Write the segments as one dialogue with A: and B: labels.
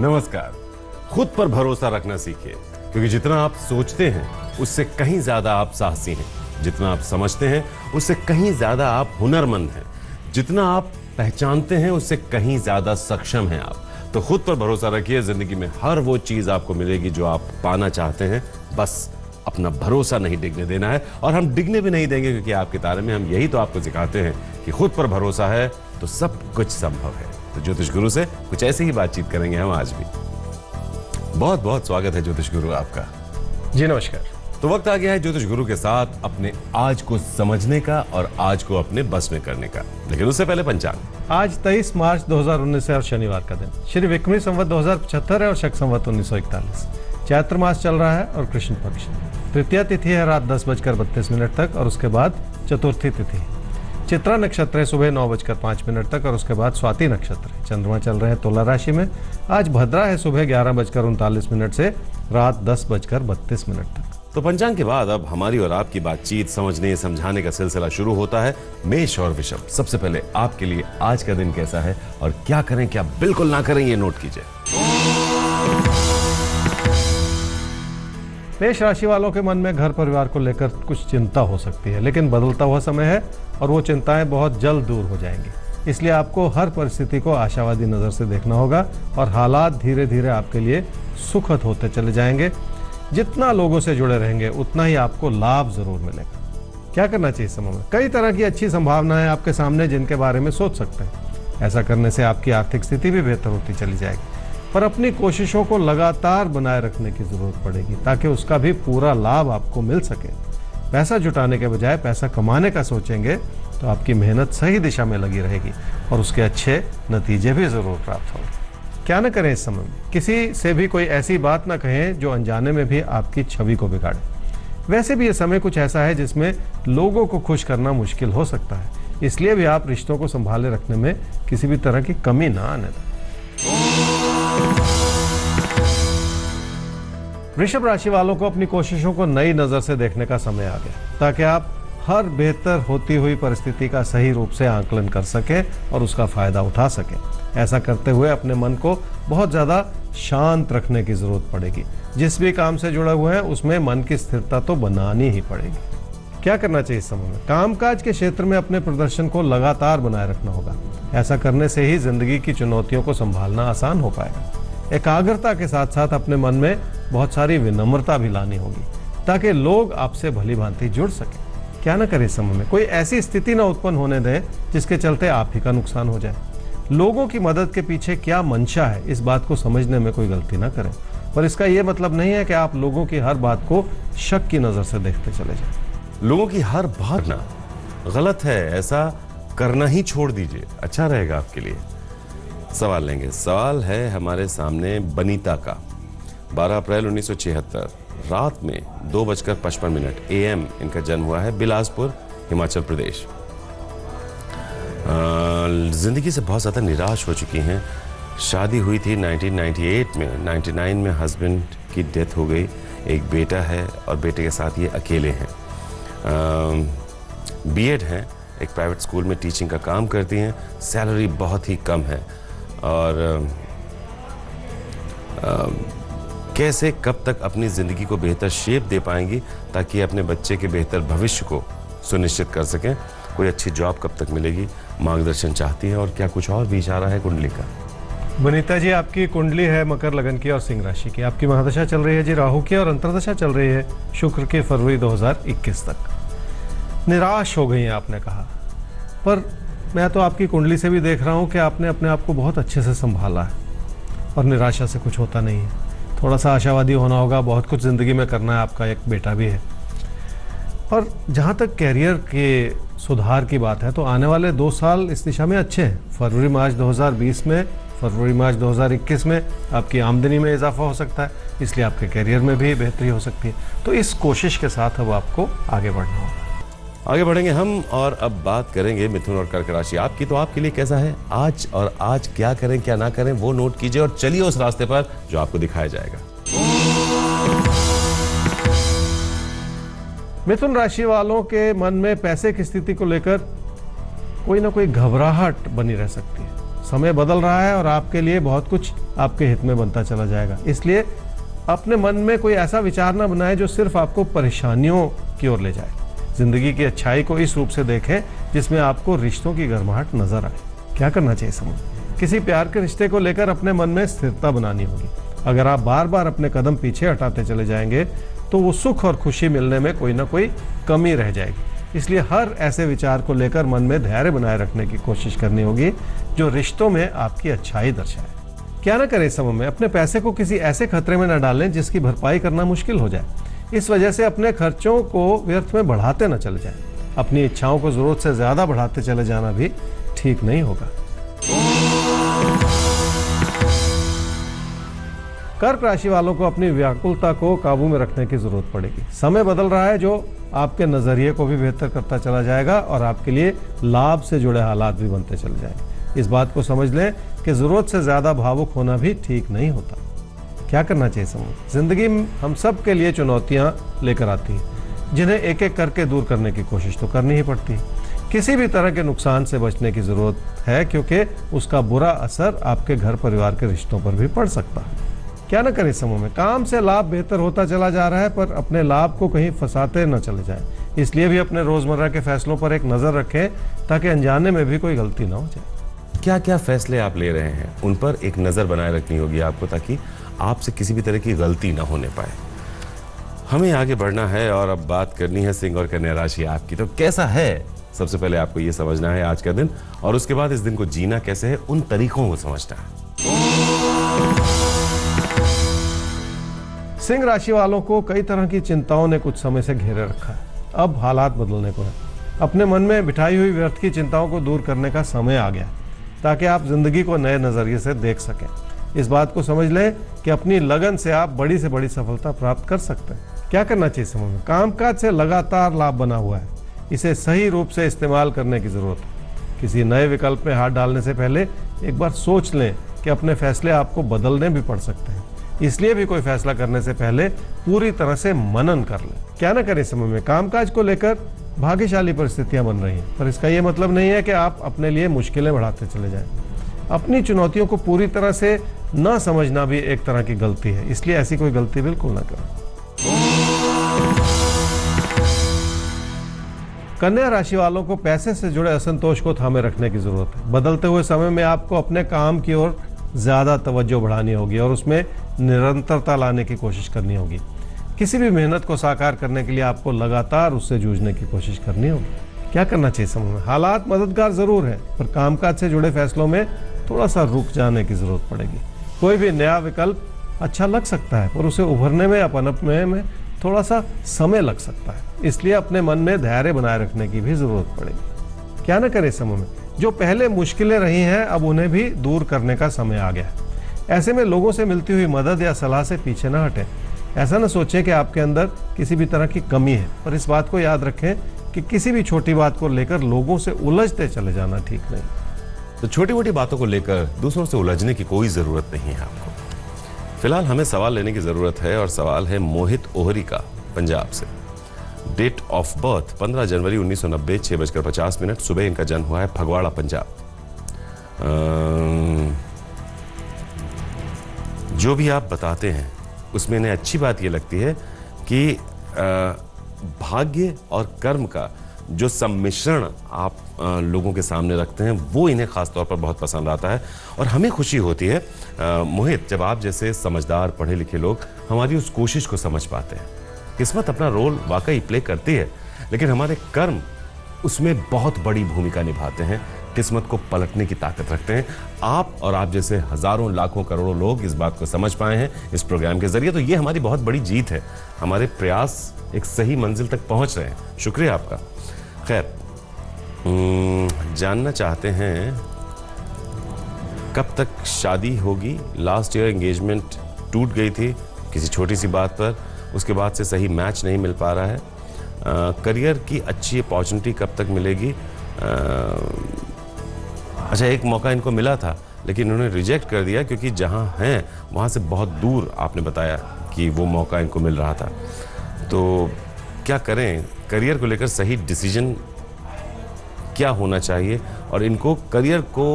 A: नमस्कार। खुद पर भरोसा रखना सीखिए, क्योंकि जितना आप सोचते हैं उससे कहीं ज्यादा आप साहसी हैं, जितना आप समझते हैं उससे कहीं ज्यादा आप हुनरमंद हैं, जितना आप पहचानते हैं उससे कहीं ज्यादा सक्षम हैं आप। तो खुद पर भरोसा रखिए, जिंदगी में हर वो चीज आपको मिलेगी जो आप पाना चाहते हैं। बस अपना भरोसा नहीं डिगने देना है, और हम डिगने भी नहीं देंगे, क्योंकि आपके तारे में हम यही तो आपको सिखाते हैं कि खुद पर भरोसा है तो सब कुछ संभव है। तो ज्योतिष गुरु से कुछ ऐसी ही बातचीत करेंगे हम आज भी। बहुत बहुत स्वागत है ज्योतिष गुरु आपका।
B: जी नमस्कार।
A: तो वक्त आ गया है ज्योतिष गुरु के साथ अपने आज को समझने का और आज को अपने बस में करने का। लेकिन उससे पहले पंचांग।
B: आज 23 मार्च 2019 है और शनिवार का दिन। श्री विक्रमी संवत 2075 है और शक संवत 1941। चैत्र मास चल रहा है और कृष्ण पक्ष। तृतीया तिथि है रात 10:32 तक और उसके बाद चतुर्थी तिथि। चित्रा नक्षत्र है सुबह 9:05 तक और उसके बाद स्वाति नक्षत्र है। चंद्रमा चल रहे हैं तुला राशि में। आज भद्रा है सुबह 11:39 से रात 10:32 तक।
A: तो पंचांग के बाद अब हमारी और आपकी बातचीत समझने समझाने का सिलसिला शुरू होता है। मेष और वृषभ, सबसे पहले आपके लिए आज का दिन कैसा है और क्या करें क्या बिल्कुल ना करें, ये नोट कीजिए।
B: मेष राशि वालों के मन में घर परिवार को लेकर कुछ चिंता हो सकती है, लेकिन बदलता हुआ समय है और वो चिंताएं बहुत जल्द दूर हो जाएंगी। इसलिए आपको हर परिस्थिति को आशावादी नजर से देखना होगा और हालात धीरे धीरे आपके लिए सुखद होते चले जाएंगे। जितना लोगों से जुड़े रहेंगे उतना ही आपको लाभ जरूर मिलेगा। क्या करना चाहिए इस समय में? कई तरह की अच्छी संभावनाएं आपके सामने जिनके बारे में सोच सकते हैं। ऐसा करने से आपकी आर्थिक स्थिति भी बेहतर होती चली जाएगी, पर अपनी कोशिशों को लगातार बनाए रखने की जरूरत पड़ेगी ताकि उसका भी पूरा लाभ आपको मिल सके। पैसा जुटाने के बजाय पैसा कमाने का सोचेंगे तो आपकी मेहनत सही दिशा में लगी रहेगी और उसके अच्छे नतीजे भी जरूर प्राप्त होंगे। क्या न करें इस समय में? किसी से भी कोई ऐसी बात ना कहें जो अनजाने में भी आपकी छवि को बिगाड़े। वैसे भी ये समय कुछ ऐसा है जिसमें लोगों को खुश करना मुश्किल हो सकता है, इसलिए भी आप रिश्तों को संभाले रखने में किसी भी तरह की कमी ना आने दें। वृषभ राशि वालों को अपनी कोशिशों को नई नजर से देखने का समय आ गया, ताकि आप हर बेहतर होती हुई परिस्थिति का सही रूप से आकलन कर सकें और उसका फायदा उठा सकें। ऐसा करते हुए अपने मन को बहुत ज्यादा शांत रखने की जरूरत पड़ेगी। जिस भी काम से जुड़े हुए हैं उसमें मन की स्थिरता तो बनानी ही पड़ेगी। क्या करना चाहिए इस समय में? कामकाज के क्षेत्र में अपने प्रदर्शन को लगातार बनाए रखना होगा। ऐसा करने से ही जिंदगी की चुनौतियों को संभालना आसान हो पाएगा। एकाग्रता के साथ साथ अपने मन में बहुत सारी विनम्रता भी लानी होगी, ताकि लोग आपसे भली भांति जुड़ सके। क्या ना करें इस समय में? कोई ऐसी स्थिति ना उत्पन्न होने दें जिसके चलते आप ही का नुकसान हो जाए। लोगों की मदद के पीछे क्या मंशा है, इस बात को समझने में कोई गलती ना करें, पर इसका यह मतलब नहीं है कि आप लोगों की हर बात को शक की नजर से देखते चले जाएं।
A: लोगों की हर बात ना गलत है, ऐसा करना ही छोड़ दीजिए, अच्छा रहेगा आपके लिए। सवाल लेंगे। सवाल है हमारे सामने बनीता का। 12 अप्रैल 1976 रात में 2:55 AM इनका जन्म हुआ है, बिलासपुर, हिमाचल प्रदेश। जिंदगी से बहुत ज़्यादा निराश हो चुकी हैं। शादी हुई थी 1998 में। 99 में हस्बैंड की डेथ हो गई। एक बेटा है और बेटे के साथ ये अकेले हैं। बीएड हैं, एक प्राइवेट स्कूल में टीचिंग का काम करती हैं। सैलरी बहुत ही कम है और कैसे कब तक अपनी ज़िंदगी को बेहतर शेप दे पाएंगी ताकि अपने बच्चे के बेहतर भविष्य को सुनिश्चित कर सकें। कोई अच्छी जॉब कब तक मिलेगी, मार्गदर्शन चाहती है। और क्या कुछ और भी इशारा है कुंडली का?
B: वनिता जी, आपकी कुंडली है मकर लगन की और सिंह राशि की। आपकी महादशा चल रही है जी राहु की और अंतर्दशा चल रही है शुक्र की फरवरी 2021 तक। निराश हो गई हैं आपने कहा, पर मैं तो आपकी कुंडली से भी देख रहा हूँ कि आपने अपने आप को बहुत अच्छे से संभाला है और निराशा से कुछ होता नहीं है। थोड़ा सा आशावादी होना होगा, बहुत कुछ ज़िंदगी में करना है। आपका एक बेटा भी है। और जहाँ तक कैरियर के सुधार की बात है तो आने वाले 2 साल इस दिशा में अच्छे हैं। फरवरी मार्च 2020 में, फरवरी मार्च 2021 में आपकी आमदनी में इजाफा हो सकता है, इसलिए आपके कैरियर में भी बेहतरी हो सकती है। तो इस कोशिश के साथ अब आपको आगे बढ़ना होगा।
A: आगे बढ़ेंगे हम और अब बात करेंगे मिथुन और कर्क राशि आपकी। तो आपके लिए कैसा है आज, और आज क्या करें क्या ना करें वो नोट कीजिए और चलिए उस रास्ते पर जो आपको दिखाया जाएगा।
B: मिथुन राशि वालों के मन में पैसे की स्थिति को लेकर कोई ना कोई घबराहट बनी रह सकती है। समय बदल रहा है और आपके लिए बहुत कुछ आपके हित में बनता चला जाएगा। इसलिए अपने मन में कोई ऐसा विचार ना बनाए जो सिर्फ आपको परेशानियों की ओर ले जाए। जिंदगी की अच्छाई को इस रूप से देखें जिसमें आपको रिश्तों की गर्माहट नजर आए। क्या करना चाहिए समूह? किसी प्यार के रिश्ते को लेकर अपने मन में स्थिरता बनानी होगी। अगर आप बार बार अपने कदम पीछे हटाते चले जाएंगे तो वो सुख और खुशी मिलने में कोई ना कोई कमी रह जाएगी। इसलिए हर ऐसे विचार को लेकर मन में धैर्य बनाए रखने की कोशिश करनी होगी जो रिश्तों में आपकी अच्छाई दर्शाए। क्या ना करें इस समय में? अपने पैसे को किसी ऐसे खतरे में न डालें जिसकी भरपाई करना मुश्किल हो जाए। इस वजह से अपने खर्चों को व्यर्थ में बढ़ाते न चले जाएं। अपनी इच्छाओं को जरूरत से ज्यादा बढ़ाते चले जाना भी ठीक नहीं होगा। कर्क राशि वालों को अपनी व्याकुलता को काबू में रखने की जरूरत पड़ेगी। समय बदल रहा है जो आपके नजरिए को भी बेहतर करता चला जाएगा और आपके लिए लाभ से जुड़े हालात भी बनते चले जाएंगे। इस बात को समझ लें कि जरूरत से ज्यादा भावुक होना भी ठीक नहीं होता। क्या करना चाहिए समूह? जिंदगी हम सब के लिए चुनौतियां लेकर आती है जिन्हें एक एक करके दूर करने की कोशिश तो करनी ही पड़ती है। किसी भी तरह के नुकसान से बचने की जरूरत है क्योंकि उसका बुरा असर आपके घर परिवार के रिश्तों पर भी पड़ सकता है। क्या ना करें समूह में? काम से लाभ बेहतर होता चला जा रहा है पर अपने लाभ को कहीं फंसाते न चले जाएं। इसलिए भी अपने रोजमर्रा के फैसलों पर एक नजर रखें ताकि अनजाने में भी कोई गलती ना हो जाए।
A: क्या क्या फैसले आप ले रहे हैं उन पर एक नज़र बनाए रखनी होगी आपको, ताकि आपसे किसी भी तरह की गलती ना होने पाए। हमें आगे बढ़ना है और अब बात करनी है सिंह और कन्या राशि आपकी। तो कैसा है, सबसे पहले आपको ये समझना है आज का दिन, और उसके बाद इस दिन को जीना कैसे है, उन तरीकों को समझना है।
B: सिंह राशि वालों को कई तरह की चिंताओं ने कुछ समय से घेरे रखा है। अब हालात बदलने को है। अपने मन में बिठाई हुई व्यर्थ की चिंताओं को दूर करने का समय आ गया है ताकि आप जिंदगी को नए नजरिए से देख सकें। इस बात को समझ लें कि अपनी लगन से आप बड़ी से बड़ी सफलता प्राप्त कर सकते हैं। क्या करना चाहिए समूह में? कामकाज से लगातार लाभ बना हुआ है, इसे सही रूप से इस्तेमाल करने की जरूरत है। किसी नए विकल्प में हाथ डालने से पहले एक बार सोच लें कि अपने फैसले आपको बदलने भी पड़ सकते हैं। इसलिए भी कोई फैसला करने से पहले पूरी तरह से मनन कर लें। क्या ना करें समय में? कामकाज को लेकर भाग्यशाली परिस्थितियां बन रही हैं, पर इसका यह मतलब नहीं है कि आप अपने लिए मुश्किलें बढ़ाते चले जाएं। अपनी चुनौतियों को पूरी तरह से न समझना भी एक तरह की गलती है, इसलिए ऐसी कोई गलती बिल्कुल ना करें। कन्या राशि वालों को पैसे से जुड़े असंतोष को थामे रखने की जरूरत है। बदलते हुए समय में आपको अपने काम की ओर ज्यादा तवज्जो बढ़ानी होगी और उसमें निरंतरता लाने की कोशिश करनी होगी। किसी भी मेहनत को साकार करने के लिए आपको लगातार उससे जूझने की कोशिश करनी होगी। क्या करना चाहिए समूह में? हालात मददगार जरूर है पर कामकाज से जुड़े फैसलों में थोड़ा सा रुक जाने की जरूरत पड़ेगी। कोई भी नया विकल्प अच्छा लग सकता है पर उसे उभरने में या पनपने में थोड़ा सा समय लग सकता है, इसलिए अपने मन में धैर्य बनाए रखने की भी जरूरत पड़ेगी। क्या ना करें समूह में? जो पहले मुश्किलें रही हैं अब उन्हें भी दूर करने का समय आ गया है। ऐसे में लोगों से मिलती हुई मदद या सलाह से पीछे न हटें। ऐसा न सोचें कि आपके अंदर किसी भी तरह की कमी है, पर इस बात को याद रखें कि किसी भी छोटी बात को लेकर लोगों से उलझते चले जाना ठीक नहीं।
A: तो छोटी मोटी बातों को लेकर दूसरों से उलझने की कोई जरूरत नहीं है आपको। फिलहाल हमें सवाल लेने की जरूरत है और सवाल है मोहित ओहरी का, पंजाब से। डेट ऑफ बर्थ 15 जनवरी 1990, 6:50 सुबह इनका जन्म हुआ है फगवाड़ा, पंजाब। जो भी आप बताते हैं उसमें इन्हें अच्छी बात यह लगती है कि भाग्य और कर्म का जो सम्मिश्रण आप लोगों के सामने रखते हैं वो इन्हें खास तौर पर बहुत पसंद आता है। और हमें खुशी होती है मोहित, जब आप जैसे समझदार पढ़े लिखे लोग हमारी उस कोशिश को समझ पाते हैं। किस्मत अपना रोल वाकई प्ले करती है, लेकिन हमारे कर्म उसमें बहुत बड़ी भूमिका निभाते हैं, किस्मत को पलटने की ताकत रखते हैं। आप और आप जैसे हजारों लाखों करोड़ों लोग इस बात को समझ पाए हैं इस प्रोग्राम के जरिए, तो ये हमारी बहुत बड़ी जीत है। हमारे प्रयास एक सही मंजिल तक पहुंच रहे हैं। शुक्रिया आपका। खैर, जानना चाहते हैं कब तक शादी होगी। लास्ट ईयर एंगेजमेंट टूट गई थी किसी छोटी सी बात पर, उसके बाद से सही मैच नहीं मिल पा रहा है। करियर की अच्छी अपॉर्चुनिटी कब तक मिलेगी। अच्छा, एक मौका इनको मिला था लेकिन उन्होंने रिजेक्ट कर दिया क्योंकि जहां हैं वहां से बहुत दूर आपने बताया कि वो मौका इनको मिल रहा था। तो क्या करें, करियर को लेकर सही डिसीजन क्या होना चाहिए और इनको करियर को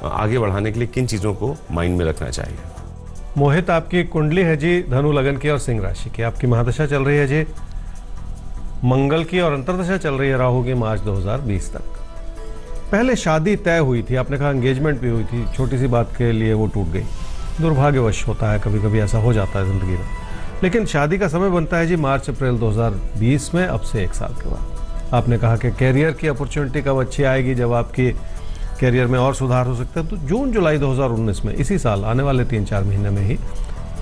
A: आगे बढ़ाने के लिए किन चीज़ों को माइंड में रखना चाहिए?
B: मोहित, आपकी कुंडली है जी धनु लगन की और सिंह राशि की। आपकी महादशा चल रही है जी मंगल की और अंतर्दशा चल रही है राहु की मार्च 2020 तक। पहले शादी तय हुई थी, आपने कहा एंगेजमेंट भी हुई थी, छोटी सी बात के लिए वो टूट गई। दुर्भाग्यवश होता है, कभी कभी ऐसा हो जाता है जिंदगी में। लेकिन शादी का समय बनता है जी मार्च अप्रैल 2020 में, अब से 1 साल के बाद। आपने कहा कि कैरियर की अपॉर्चुनिटी कब अच्छी आएगी, जब आपकी कैरियर में और सुधार हो सकता है। तो जून जुलाई 2019 में, इसी साल आने वाले 3-4 महीने में ही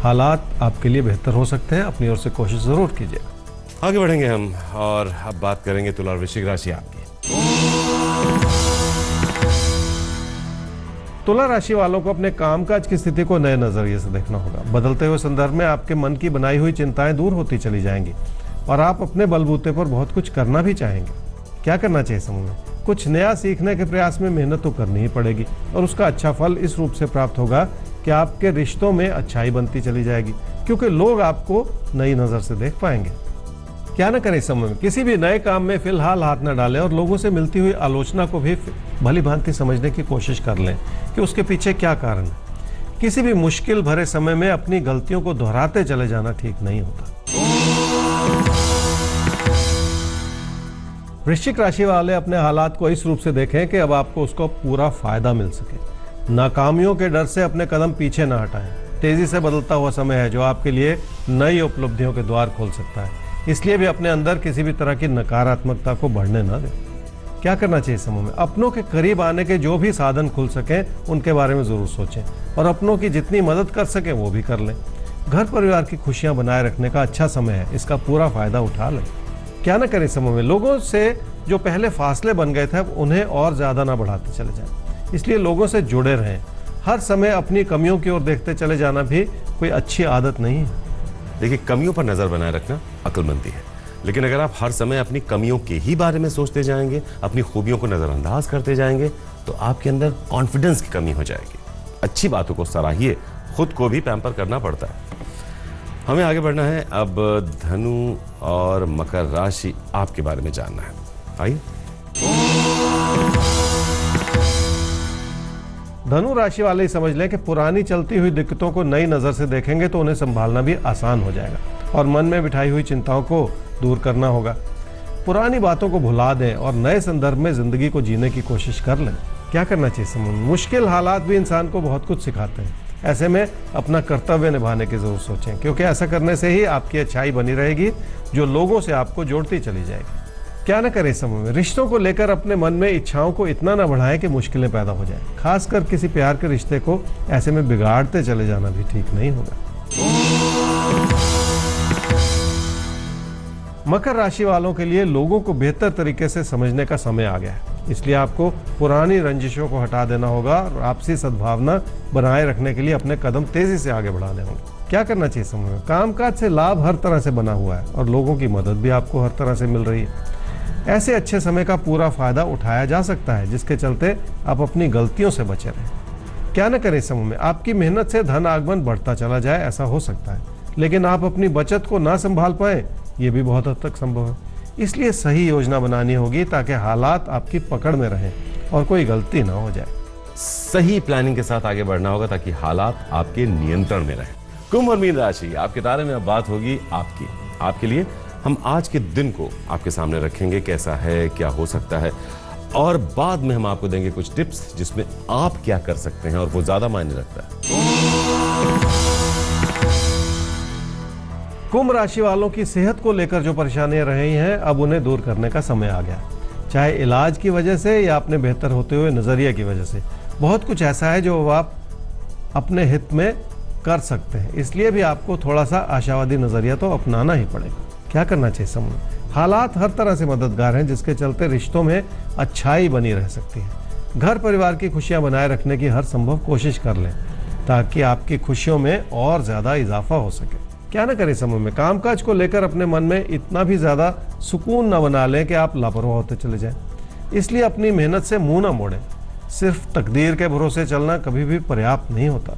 B: हालात आपके लिए बेहतर हो सकते हैं। अपनी ओर से कोशिश जरूर कीजिए।
A: आगे बढ़ेंगे हम और अब बात करेंगे तुला और वृश्चिक राशि आपकी।
B: तुला राशि वालों को अपने कामकाज की स्थिति को नए नजरिए से देखना होगा। बदलते हुए संदर्भ में आपके मन की बनाई हुई चिंताएं दूर होती चली जाएंगी और आप अपने बलबूते पर बहुत कुछ करना भी चाहेंगे। क्या करना चाहिए समूह में? कुछ नया सीखने के प्रयास में मेहनत तो करनी ही पड़ेगी और उसका अच्छा फल इस रूप से प्राप्त होगा कि आपके रिश्तों में अच्छाई बनती चली जाएगी, क्योंकि लोग आपको नई नजर से देख पाएंगे। क्या न करें इस समय में? किसी भी नए काम में फिलहाल हाथ न डालें और लोगों से मिलती हुई आलोचना को भी भली भांति समझने की कोशिश कर लें कि उसके पीछे क्या कारण है। किसी भी मुश्किल भरे समय में अपनी गलतियों को दोहराते चले जाना ठीक नहीं होता। वृश्चिक राशि वाले अपने हालात को इस रूप से देखें कि अब आपको उसको पूरा फायदा मिल सके। नाकामियों के डर से अपने कदम पीछे न हटाएं। तेजी से बदलता हुआ समय है जो आपके लिए नई उपलब्धियों के द्वार खोल सकता है, इसलिए भी अपने अंदर किसी भी तरह की नकारात्मकता को बढ़ने न दें। क्या करना चाहिए समूह में? अपनों के करीब आने के जो भी साधन खुल सकें उनके बारे में जरूर सोचें और अपनों की जितनी मदद कर सकें वो भी कर लें। घर परिवार की खुशियां बनाए रखने का अच्छा समय है, इसका पूरा फायदा उठा लें। क्या न करें समूह में? लोगों से जो पहले फासले बन गए थे उन्हें और ज्यादा ना बढ़ाते चले जाएं। इसलिए लोगों से जुड़े रहें। हर समय अपनी कमियों की ओर देखते चले जाना भी कोई अच्छी आदत नहीं है।
A: देखिए, कमियों पर नजर बनाए रखना अक्लमंदी है, लेकिन अगर आप हर समय अपनी कमियों के ही बारे में सोचते जाएंगे, अपनी खूबियों को नजरअंदाज करते जाएंगे, तो आपके अंदर कॉन्फिडेंस की कमी हो जाएगी। अच्छी बातों को सराहिए, खुद को भी पैम्पर करना पड़ता है। हमें आगे बढ़ना है। अब धनु और मकर राशि आपके बारे में जानना है। आइए।
B: धनु राशि वाले ही समझ लें कि पुरानी चलती हुई दिक्कतों को नई नजर से देखेंगे तो उन्हें संभालना भी आसान हो जाएगा और मन में बिठाई हुई चिंताओं को दूर करना होगा। पुरानी बातों को भुला दें और नए संदर्भ में जिंदगी को जीने की कोशिश कर लें। क्या करना चाहिए समूह? मुश्किल हालात भी इंसान को बहुत कुछ सिखाते हैं। ऐसे में अपना कर्तव्य निभाने की जरूर सोचें, क्योंकि ऐसा करने से ही आपकी अच्छाई बनी रहेगी जो लोगों से आपको जोड़ती चली जाएगी। क्या न करें समूह में? रिश्तों को लेकर अपने मन में इच्छाओं को इतना न बढ़ाएं कि मुश्किलें पैदा हो जाएं। खासकर किसी प्यार के रिश्ते को ऐसे में बिगाड़ते चले जाना भी ठीक नहीं होगा। मकर राशि वालों के लिए लोगों को बेहतर तरीके से समझने का समय आ गया है, इसलिए आपको पुरानी रंजिशों को हटा देना होगा और आपसी सद्भावना बनाए रखने के लिए अपने कदम तेजी से आगे बढ़ाने होंगे। क्या करना चाहिए समूह में? कामकाज से लाभ हर तरह से बना हुआ है और लोगों की मदद भी आपको हर तरह से मिल रही है। ऐसे अच्छे समय का पूरा फायदा उठाया जा सकता है, जिसके चलते आप अपनी गलतियों से बचे रहें। क्या न करें समूह में? आपकी मेहनत से धन आगमन बढ़ता चला जाए, ऐसा हो सकता है, लेकिन आप अपनी बचत को ना संभाल पाए, ये भी बहुत हद तक संभव है। इसलिए सही योजना बनानी होगी ताकि हालात आपकी पकड़ में रहें और कोई गलती ना हो जाए।
A: सही प्लानिंग के साथ आगे बढ़ना होगा ताकि हालात आपके नियंत्रण में रहें। कुंभ और मीन राशि आपके तारे में अब बात होगी आपके लिए। हम आज के दिन को आपके सामने रखेंगे, कैसा है, क्या हो सकता है, और बाद में हम आपको देंगे कुछ टिप्स जिसमें आप क्या कर सकते हैं और वो ज्यादा मायने रखता है।
B: कुंभ राशि वालों की सेहत को लेकर जो परेशानियां रही हैं, अब उन्हें दूर करने का समय आ गया। चाहे इलाज की वजह से या अपने बेहतर होते हुए नजरिए की वजह से, बहुत कुछ ऐसा है जो आप अपने हित में कर सकते हैं। इसलिए भी आपको थोड़ा सा आशावादी नजरिया तो अपनाना ही पड़ेगा। क्या करना चाहिए समूह? हालात हर तरह से मददगार हैं, जिसके चलते रिश्तों में अच्छाई बनी रह सकती है। घर परिवार की खुशियां बनाए रखने की हर संभव कोशिश कर लें ताकि आपकी खुशियों में और ज्यादा इजाफा हो सके। क्या न करें समूह में? कामकाज को लेकर अपने मन में इतना भी ज्यादा सुकून न बना लें कि आप लापरवाह होते चले जाएं। इसलिए अपनी मेहनत से मुंह न मोड़ें। सिर्फ तकदीर के भरोसे चलना कभी भी पर्याप्त नहीं होता।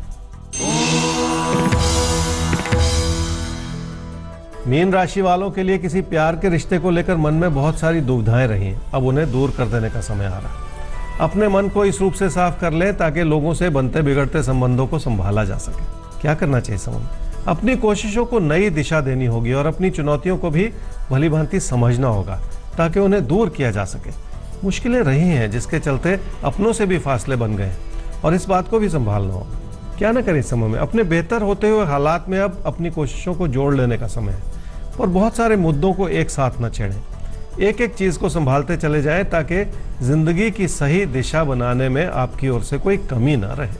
B: मीन राशि वालों के लिए किसी प्यार के रिश्ते को लेकर मन में बहुत सारी दुविधाएं रही हैं, अब उन्हें दूर कर देने का समय आ रहा है। अपने मन को इस रूप से साफ कर लें ताकि लोगों से बनते बिगड़ते संबंधों को संभाला जा सके। क्या करना चाहिए समूह में? अपनी कोशिशों को नई दिशा देनी होगी और अपनी चुनौतियों को भी भली भांति समझना होगा ताकि उन्हें दूर किया जा सके। मुश्किलें रही हैं जिसके चलते अपनों से भी फासले बन गए और इस बात को भी संभालना होगा। क्या ना करें इस समय में? अपने बेहतर होते हुए हालात में अब अपनी कोशिशों को जोड़ लेने का समय है और बहुत सारे मुद्दों को एक साथ न छेड़ें। एक एक चीज को संभालते चले जाएं ताकि जिंदगी की सही दिशा बनाने में आपकी ओर से कोई कमी ना रहे।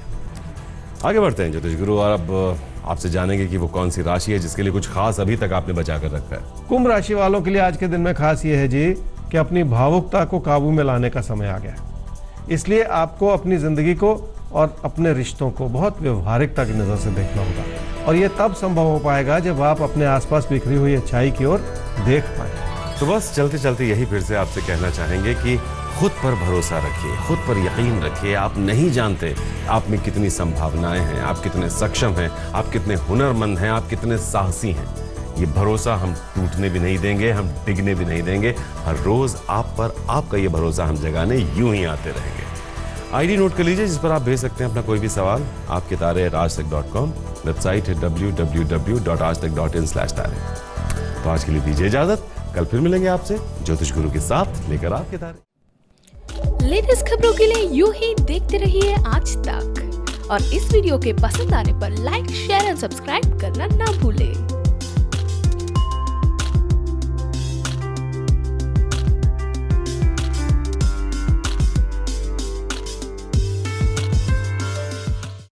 A: आगे बढ़ते हैं ज्योतिष गुरु, और अब आपसे जानेंगे कि वो कौन सी राशि है जिसके लिए कुछ खास अभी तक आपने बचा कर रखा है।
B: कुंभ राशि वालों के लिए आज के दिन में खास ये है जी कि अपनी भावुकता को काबू में लाने का समय आ गया है। इसलिए आपको अपनी जिंदगी को और अपने रिश्तों को बहुत व्यवहारिकता की नजर से देखना होगा और ये तब संभव हो पाएगा जब आप अपने आसपास बिखरी हुई अच्छाई की ओर देख पाए।
A: तो बस चलते चलते यही फिर से आपसे कहना चाहेंगे कि खुद पर भरोसा रखिए, खुद पर यकीन रखिए। आप नहीं जानते आप में कितनी संभावनाएं हैं, आप कितने सक्षम हैं, आप कितने हुनरमंद हैं, आप कितने साहसी हैं। ये भरोसा हम टूटने भी नहीं देंगे, हम डिगने भी नहीं देंगे। हर रोज आप पर आपका ये भरोसा हम जगाने यूं ही आते रहेंगे। आईडी नोट कर लीजिए जिस पर आप भेज सकते हैं अपना कोई भी सवाल। आपके तारे @aajtak.com, वेबसाइट है www.aajtak.in/तारे। तो आज के लिए दीजिए इजाजत, कल फिर मिलेंगे आपसे ज्योतिष गुरु के साथ लेकर आपके तारे।
C: लेटेस्ट खबरों के लिए यूं ही देखते रहिए आज तक और इस वीडियो के पसंद आने पर लाइक, शेयर एंड सब्सक्राइब करना ना भूलें।